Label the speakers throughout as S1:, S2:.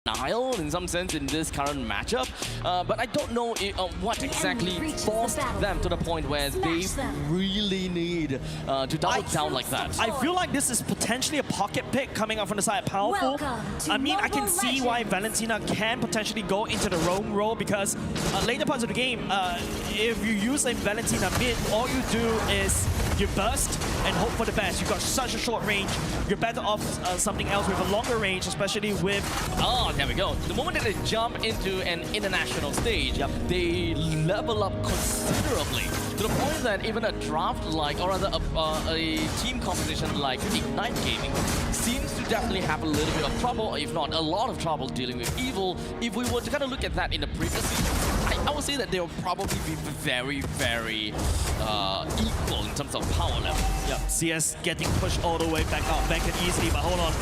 S1: denial in some sense in this current matchup, but I don't know what exactly forced them to the point where they really need to double down like that.
S2: I feel like this is potentially a pocket pick coming out from the side of Powerful. I mean, I can see why Valentina can potentially go into the roam role because later parts of the game, if you use a Valentina mid, all you do is you burst and hope for the best. You've got such a short range. You're better off something else with a longer range, especially with...
S1: Oh, there we go. The moment that they jump into an international stage, they level up considerably to the point that even a draft like, or rather a team competition like Ignite Gaming seems to definitely have a little bit of trouble, if not a lot of trouble dealing with EVIL. If we were to kind of look at that in the previous season, I would say that they will probably be very, very equal in terms of power level.
S2: Yeah, CS getting pushed all the way back and easily, but hold on,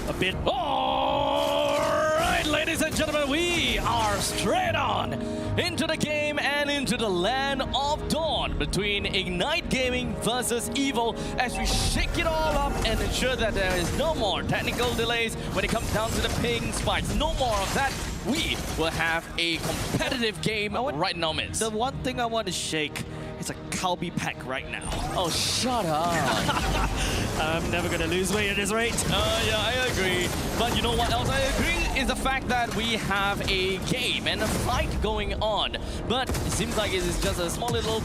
S2: a bit.
S1: All right, ladies and gentlemen, we are straight on into the game and into the land of dawn between Ignite Gaming versus EVIL as we shake it all up and ensure that there is no more technical delays when it comes down to the ping spikes. No more of that. We will have a competitive game right now, midst.
S2: The one thing I want to shake is a Calby pack right now.
S1: Oh, shut up.
S2: I'm never going to lose weight at this rate.
S1: Yeah, I agree. But you know what else I agree? Is the fact that we have a game and a fight going on. But it seems like it is just a small little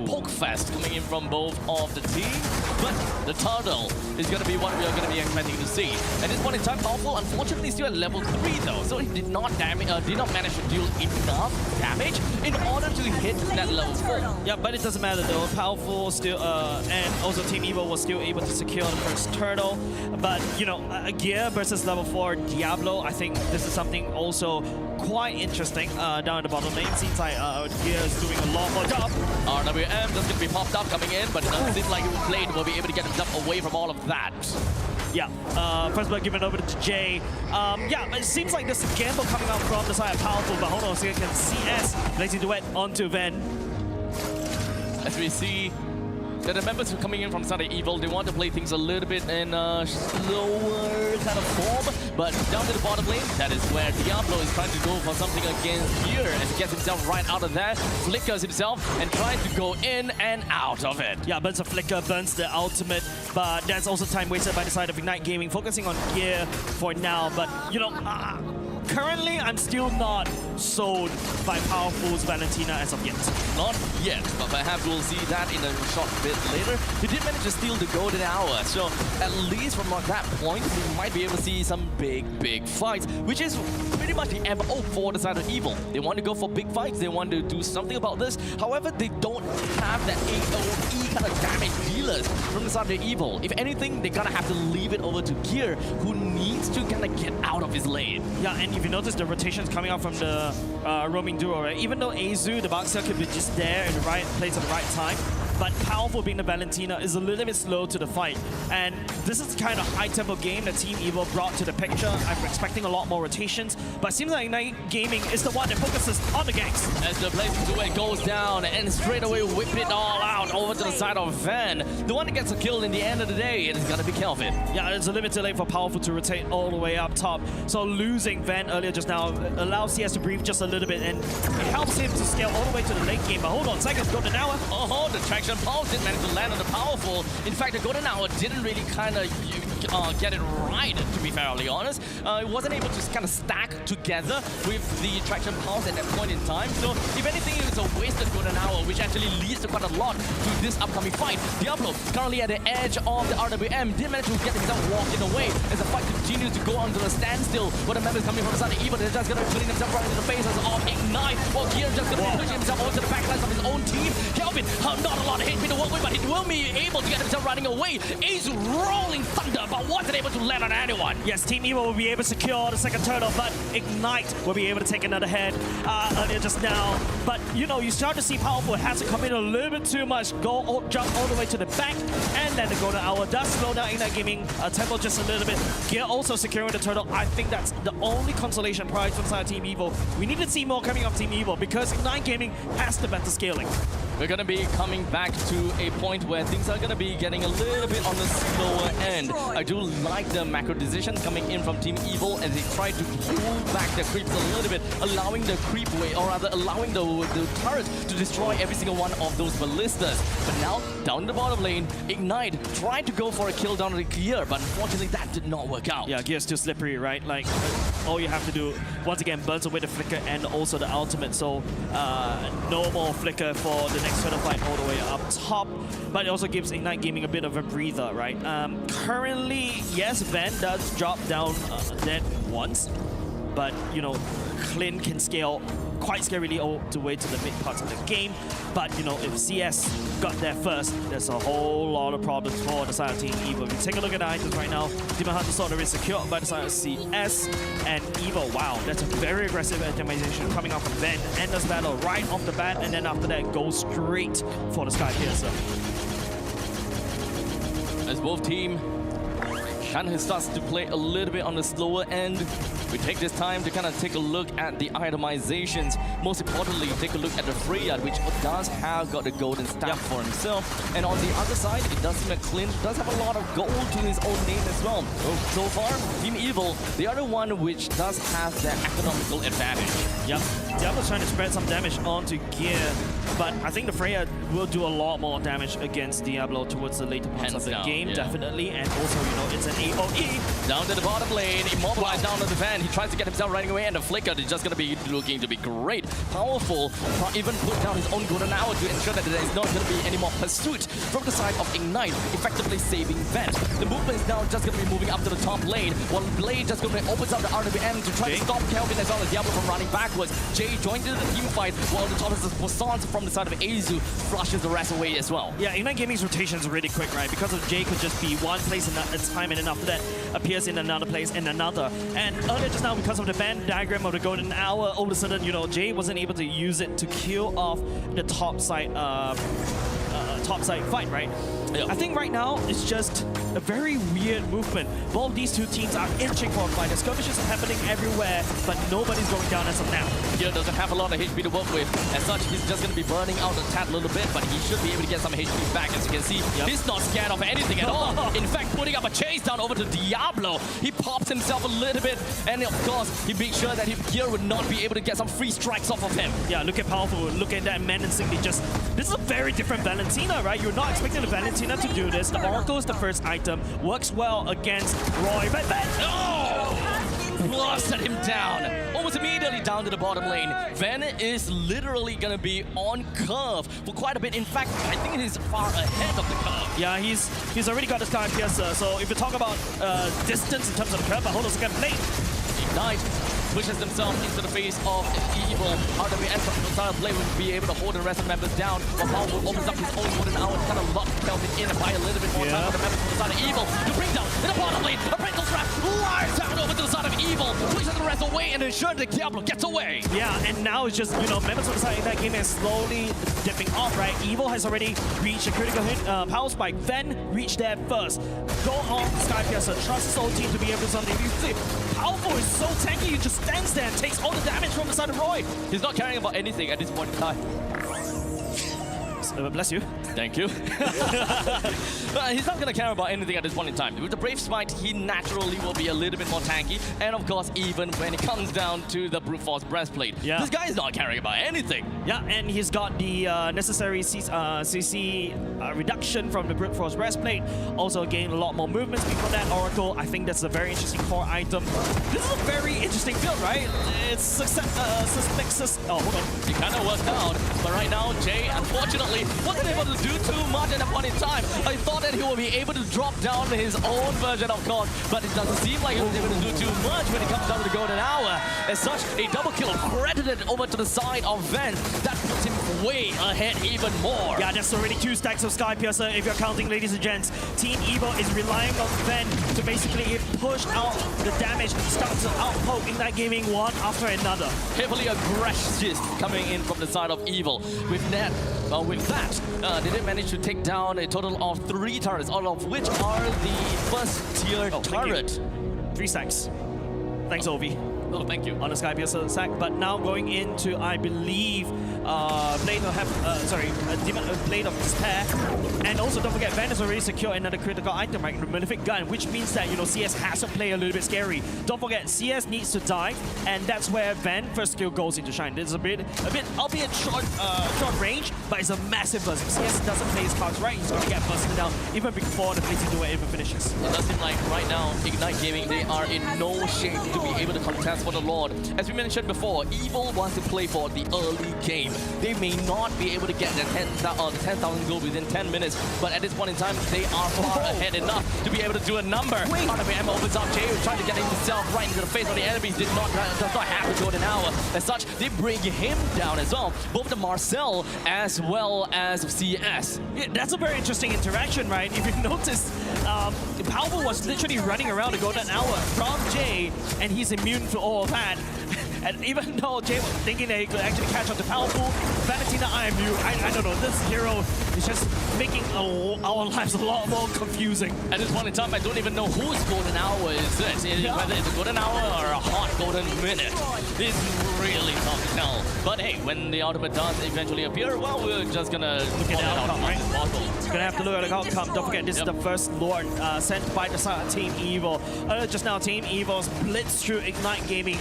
S1: poke fest coming in from both of the teams. But the turtle is going to be what we are going to be expecting to see. At this point in time, Powerful, unfortunately, still at level 3 though. So he did not manage to deal enough damage in order to hit that level 4.
S2: Yeah, but it doesn't matter though. Powerful still, and also Team EVIL was still able to secure the first turtle. But, you know, Gear versus level 4 Diablo, I think this is something also quite interesting down at the bottom lane. Seems like Gear is doing a lot more job.
S1: RWM just going to be popped up coming in, but it doesn't seem like Blade will be able to get himself away from all of that.
S2: Yeah, first blood given over to Jay. Yeah, it seems like there's a gamble coming out from the side of Powerful, but hold on a second, can CS Lazy Duet onto Ven.
S1: As we see that the members who are coming in from the side of EVIL, they want to play things a little bit in a slower kind of form, but down to the bottom lane, that is where Diablo is trying to go for something against Gear as he gets himself right out of there, flickers himself, and tries to go in and out of it.
S2: Yeah, burns a flicker, burns the ultimate, but that's also time wasted by the side of Ignite Gaming, focusing on Gear for now, but, you know, currently, I'm still not sold by Powerful's Valentina as of yet.
S1: Not yet, but perhaps we'll see that in a short bit later. He did manage to steal the golden hour, so at least from that point, we might be able to see some big fights, which is pretty much the MO for the side of EVIL. They want to go for big fights, they want to do something about this. However, they don't have that AoE kind of damage dealers from the side of EVIL. If anything, they're gonna have to leave it over to Gear, who needs to kind of get out of his lane.
S2: Yeah, and if you notice the rotations coming out from the roaming duo, right? Even though Azu, the boxer, could be just there in the right place at the right time, but Powerful being the Valentina is a little bit slow to the fight. And this is the kind of high-tempo game that Team EVIL brought to the picture. I'm expecting a lot more rotations, but it seems like Ignite Gaming is the one that focuses on the ganks.
S1: As the place duet goes down and straight away whip it all out over to the side of Van. The one that gets a kill in the end of the day, it is going to be Kelvin.
S2: Yeah, it's a little bit too late for Powerful to rotate all the way up top. So losing Van earlier just now allows CS to breathe just a little bit, and it helps him to scale all the way to the late game. But hold on, seconds, golden hour.
S1: Oh, the traction pulse didn't manage to land on the Powerful. In fact, the golden hour didn't really kind of get it right, to be fairly honest. It wasn't able to kind of stack together with the traction pulse at that point in time. So if anything, it was a wasted golden hour, which actually leads to quite a lot to this upcoming fight. Diablo currently at the edge of the RWM, did manage to get himself walking away as the fight continues to go under a standstill. But the members coming from the side of EVIL, they're just going to be putting themselves right into the faces of Ignite, while Gear just going to be pushing himself onto the backlines of his own team. Kelvin, not a lot of HP to work with, but he will be able to get himself running away. He's rolling thunder, but wasn't able to land on anyone.
S2: Yes, Team EVIL will be able to secure the second turtle, but Ignite will be able to take another head earlier just now. But, you know, you start to see Powerful has to come in a little bit too much, jump all the way to the back, and then the golden hour does slow down Ignite Gaming tempo just a little bit. Gear also securing the turtle. I think that's the only consolation prize from side of Team EVIL. We need to see more coming off Team EVIL because Ignite Gaming has the better scaling.
S1: we're going to be coming back to a point where things are going to be getting a little bit on the slower end. I do like the macro decisions coming in from Team EVIL as they try to pull back their creeps a little bit, allowing the creep wave, or rather allowing the turret to destroy every single one of those ballistas. But now, down in the bottom lane, Ignite tried to go for a kill down to the Gear, but unfortunately that did not work out.
S2: Yeah, Gear's too slippery, right? Like, all you have to do, once again, burns away the flicker and also the ultimate, so no more flicker for the next Shadow fight all the way up top, but it also gives Ignite Gaming a bit of a breather, right? Currently, yes, Van does drop down dead once, but, you know, Clint can scale quite scarily all the way to the mid parts of the game. But, you know, if CS got there first, there's a whole lot of problems for the side of Team EVIL. If you take a look at the items right now, Demon Hunter Sword is secured by the side of CS and EVIL. Wow, that's a very aggressive itemization coming out from Ven. Endless battle right off the bat, and then after that, goes straight for the Sky Piercer.
S1: As both team kind of starts to play a little bit on the slower end, we take this time to kind of take a look at the itemizations. Most importantly, take a look at the Freya, which does have got the golden staff for himself. And on the other side, it does seem that Clint does have a lot of gold to his own name as well. So far, Team EVIL, the other one which does have the economical advantage.
S2: Yep, Diablo's trying to spread some damage onto Gear, but I think the Freya will do a lot more damage against Diablo towards the later parts of the game, definitely. And also, you know, it's an AoE.
S1: Down to the bottom lane, immobilized down to the Van. He tries to get himself running away, and the flicker is just going to be looking to be great. Powerful, even put down his own golden hour to ensure that there is not going to be any more pursuit from the side of Ignite, effectively saving Van. The movement is now just going to be moving up to the top lane, while Blade just going to opens up the RWM to try to stop Kelvin as well as Diablo from running backwards. Jay joined into the team fight, while the top of the Poissons from the side of Azu flushes the rest away as well.
S2: Yeah, Ignite Gaming's rotation is really quick, right? Because of Jay could just be one place at a time, and then after that appears in another place and another. And earlier just now, because of the Venn diagram of the golden hour, all of a sudden, you know, Jay wasn't able to use it to kill off the top side fight, right? I think right now it's just a very weird movement. Both these two teams are inching for a fight. The skirmishes are happening everywhere, but nobody's going down as of now.
S1: Gear doesn't have a lot of HP to work with. As such, he's just going to be burning out a tad a little bit, but he should be able to get some HP back. As you can see, he's not scared of anything at all. In fact, putting up a chase down over to Diablo. He pops himself a little bit, and of course, he makes sure that Gear would not be able to get some free strikes off of him.
S2: Yeah, look at Powerful. Look at that menacing. This is a very different Valentina, right? You're not expecting the Valentina to do this. The Oracle is the first item. Works well against Roy. But
S1: blasted him down. Almost immediately down to the bottom lane. Ven is literally going to be on curve for quite a bit. In fact, I think he's far ahead of the curve.
S2: Yeah, he's already got the Sky Piercer. So if you talk about distance in terms of the curve, but hold on a second.
S1: Ignite pushes themselves into the face of EVIL. RWS from the style of play will be able to hold the rest of the members down. But Powerful opens up his own golden hour to kind of lock Kelvin in and buy a little bit more time for the members from the side of EVIL to bring down in the bottom lane. A Pringle Trap lies down over to the side of EVIL, pushes the rest away and ensures that Diablo gets away.
S2: Yeah, and now it's just, you know, members from the side of that game is slowly dipping off, right? EVIL has already reached a critical hit, power spike, then reached there first. Go on Sky Piercer, trust his whole team to be able to do something. You see, Powerful is so tanky, he just stands there and takes all the damage from the side of Roy.
S1: He's not caring about anything at this point in time.
S2: Bless you.
S1: Thank you. He's not going to care about anything at this point in time. With the Brave Smite, he naturally will be a little bit more tanky. And of course, even when it comes down to the Brute Force Breastplate, this guy is not caring about anything.
S2: Yeah, and he's got the necessary CC reduction from the Brute Force Breastplate. Also gained a lot more movement speed from that Oracle. I think that's a very interesting core item. This is a very interesting build, right? It's oh, hold on.
S1: It kind of worked out. But right now, Jay, unfortunately, wasn't able to do too much at that point in time. I thought that he would be able to drop down his own version of God, but it doesn't seem like he was able to do too much when it comes down to the golden hour. As such, a double kill credited over to the side of Ven. That puts him way ahead even more.
S2: Yeah, that's already 2 stacks of Sky Piercer if you're counting, ladies and gents. Team EVIL is relying on Ven to basically push out the damage, start to outpoke Ignite Gaming one after another.
S1: Heavily aggressive coming in from the side of EVIL. With that, they did manage to take down a total of 3 turrets, all of which are the first tier turret.
S2: 3 stacks. Thanks, Ovi.
S1: Oh, thank you.
S2: On the Sky Piercer sack, but now going into, I believe, Blade of Despair. And also, don't forget, Van has already secured another critical item, right? The Malefic Gun, which means that, you know, CS has to play a little bit scary. Don't forget, CS needs to die, and that's where Van first skill goes into shine. There's a bit, albeit short range, but it's a massive burst. If CS doesn't play his cards right, he's going to get busted down even before the Blazing Duel even finishes.
S1: It does seem like right now, Ignite Gaming, they are in no shape to be able to contest for the Lord. As we mentioned before, EVIL wants to play for the early game. They may not be able to get the 10,000 gold within 10 minutes, but at this point in time, they are far ahead enough to be able to do a number. Out of ammo opens up, Jay was trying to get himself right into the face of the enemies, does not have the golden hour. As such, they bring him down as well, both the Marcel as well as CS.
S2: Yeah, that's a very interesting interaction, right? If you notice, Powerful was literally running around the golden hour from Jay, and he's immune to all of that. And even though Jay was thinking that he could actually catch up to Powerful, Valentina, I don't know, this hero is just making our lives a lot more confusing.
S1: At this point in time, I don't even know whose golden hour is this. Whether it's a golden hour or a hot golden minute. It's really tough to tell. But hey, when the ultimate does eventually appear, well, we're just gonna look at the outcome, right?
S2: We're gonna have to look at the outcome. Don't forget, this is the first Lord sent by the side of Team EVIL. Just now, Team EVIL's blitz through Ignite Gaming.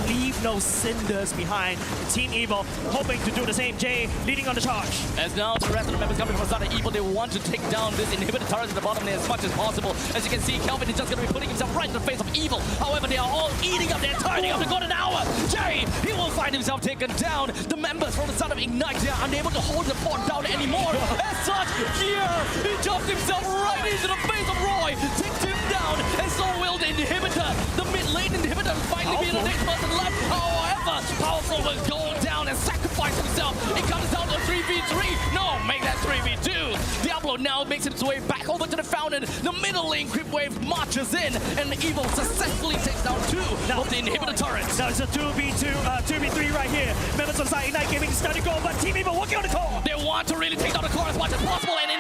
S2: Leave no cinders behind. Team EVIL hoping to do the same. Jay leading on the charge.
S1: As now the rest of the members coming from the side of EVIL, they want to take down this inhibitor turret at the bottom there as much as possible. As you can see, Kelvin is just going to be putting himself right in the face of EVIL. However, they are all eating up the entirety of the golden hour. Jay, he will find himself taken down. The members from the side of Ignite, they are unable to hold the fort down anymore. As such, here, he jumped himself right into the face of Roy, takes him down, and so will the inhibitor. The mid-lane inhibitor finally be the next person left. However, Powerful will go down and sacrifice himself. It comes down to 3v3. No, make that 3v2. Diablo now makes its way back over to the fountain. The middle lane creep wave marches in, and EVIL successfully takes down two of the inhibitor turrets.
S2: Now it's a 2v3 right here. Members of Ignite Gaming starting to go, but Team EVIL working on the core.
S1: They want to really take down the core as much as possible, and